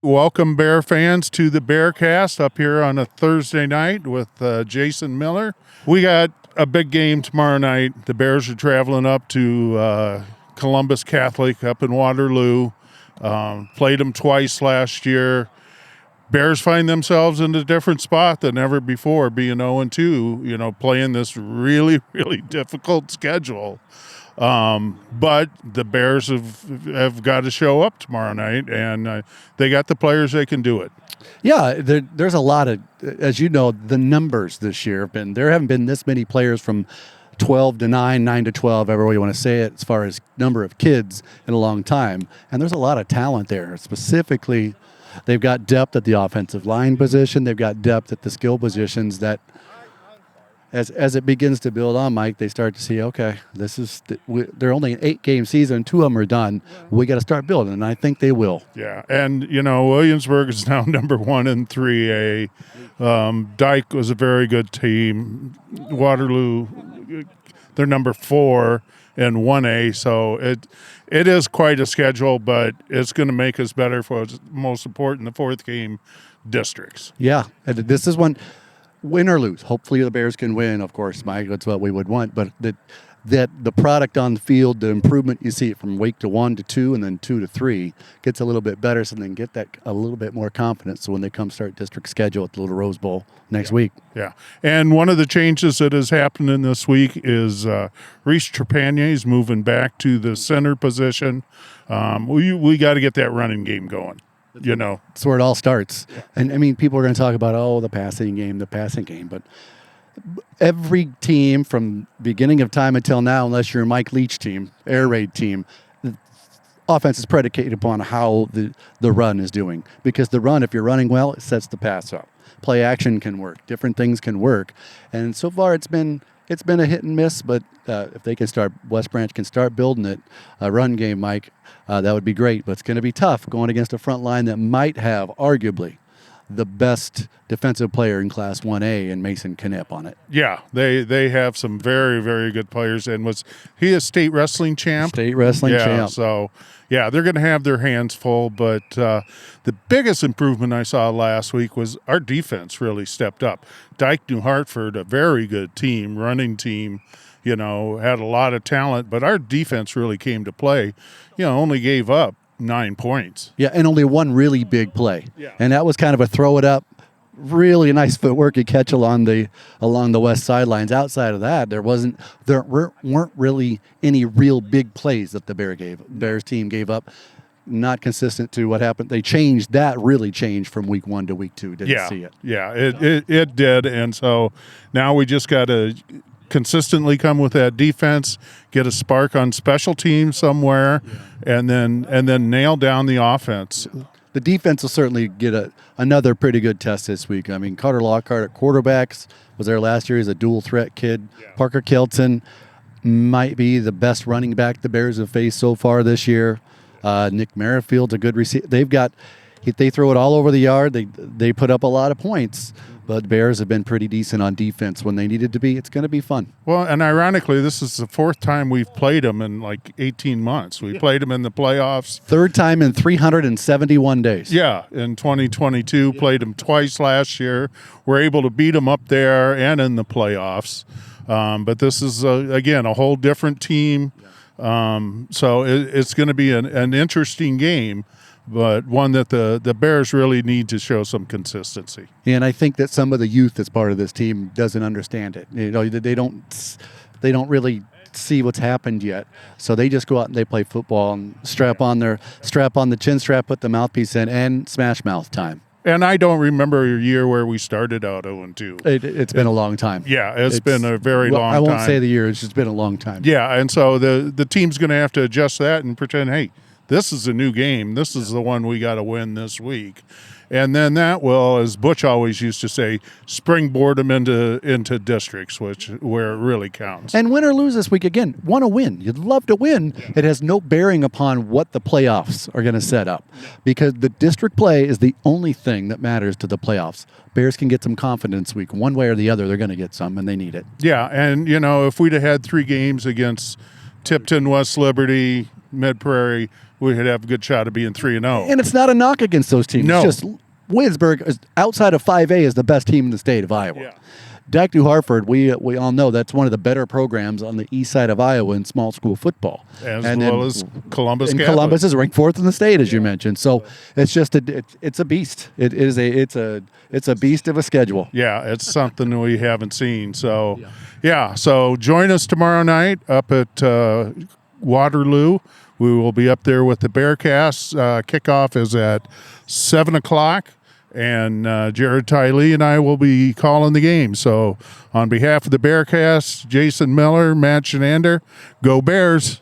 Welcome, Bear fans, to the Bearcast up here on a Thursday night with Jason Miller. We got a big game tomorrow night. The Bears are traveling up to Columbus Catholic up in Waterloo. Played them twice last year. Bears find themselves in a different spot than ever before, being 0-2, playing this really, really difficult schedule. But the Bears have got to show up tomorrow night, and they got the players that can do it. Yeah, there's a lot of, as you know, the numbers this year have been, there haven't been this many players from 12 to 9, 9 to 12, however you want to say it, as far as number of kids in a long time. And there's a lot of talent there. Specifically, they've got depth at the offensive line position. They've got depth at the skill positions that, as it begins to build on, Mike, they start to see, okay, they're only an 8-game season. 2 of them are done. We got to start building, and I think they will. Yeah, and, Williamsburg is now number 1 in 3A. Dyke was a very good team. Waterloo, they're number 4 in 1A, so it is quite a schedule, but it's going to make us better for what's most important, the 4th game districts. Yeah, and this is one. Win or lose. Hopefully the Bears can win, of course, Mike. That's what we would want. But that the product on the field, the improvement you see it from week to 1 to 2 and then 2 to 3 gets a little bit better, so they can get that a little bit more confidence. So when they come start district schedule at the Little Rose Bowl next week. Yeah. And one of the changes that is happening this week is Reese Trepanier is moving back to the center position. We got to get that running game going. That's where it all starts. Yeah. And, I mean, people are going to talk about, the passing game. But every team from beginning of time until now, unless you're a Mike Leach team, air raid team, the offense is predicated upon how the run is doing. Because the run, if you're running well, it sets the pass up. Play action can work. Different things can work. And so far it's been a hit and miss, but if they can West Branch can start building it, a run game, Mike, that would be great. But it's going to be tough going against a front line that might have, arguably, the best defensive player in Class 1A in Mason Knipp on it. Yeah, they have some very, very good players. And was he a state wrestling champ? State wrestling champ. So, yeah, they're going to have their hands full. But the biggest improvement I saw last week was our defense really stepped up. Dyke New Hartford, a very good team, running team, had a lot of talent. But our defense really came to play, only gave up 9 points. Yeah, and only one really big play. Yeah. And that was kind of a throw it up, really nice footwork and catch along the west sidelines. Outside of that, there weren't really any real big plays that the Bears team gave up. Not consistent to what happened. They really changed from week 1 to week 2. Didn't see it. Yeah, it did. And so now we just got to consistently come with that defense, get a spark on special teams somewhere, and then nail down the offense. The defense will certainly get another pretty good test this week. I mean, Carter Lockhart at quarterbacks was there last year. He's a dual threat kid. Yeah. Parker Kelton might be the best running back the Bears have faced so far this year. Nick Merrifield's a good receiver. They throw it all over the yard. They put up a lot of points. But the Bears have been pretty decent on defense when they needed to be. It's going to be fun. Well, and ironically, this is the 4th time we've played them in like 18 months. We played them in the playoffs. 3rd time in 371 days. Yeah, in 2022. Played them twice last year. We're able to beat them up there and in the playoffs. But this is, again, a whole different team. So it's going to be an interesting game, but one that the Bears really need to show some consistency. And I think that some of the youth that's part of this team doesn't understand it. They don't really see what's happened yet. So they just go out and they play football and strap on the chin strap, put the mouthpiece in, and smash mouth time. And I don't remember a year where we started out 0-2. It's been a long time. Yeah, it's been a very long time. I won't say the year. It's just been a long time. Yeah, and so the team's going to have to adjust that and pretend, hey, this is a new game. This is the one we got to win this week. And then that will, as Butch always used to say, springboard them into districts, where it really counts. And win or lose this week, again, want to win. You'd love to win. Yeah. It has no bearing upon what the playoffs are going to set up, because the district play is the only thing that matters to the playoffs. Bears can get some confidence week. One way or the other, they're going to get some, and they need it. Yeah, and, if we'd have had 3 games against Tipton, West Liberty, Mid Prairie, we could have a good shot of being 3-0. And it's not a knock against those teams. No. It's just Williamsburg, outside of 5A, is the best team in the state of Iowa. Yeah. Dak New Hartford, we all know that's one of the better programs on the east side of Iowa in small school football. As well as Columbus And Catholic. Columbus is ranked 4th in the state, as you mentioned. So it's just it's a beast. It's a beast of a schedule. Yeah, it's something we haven't seen. So, so join us tomorrow night up at Waterloo. We will be up there with the Bearcast. Kickoff is at 7 o'clock, and Jared Tiley and I will be calling the game. So on behalf of the Bearcast, Jason Miller, Matt Shenander, go Bears.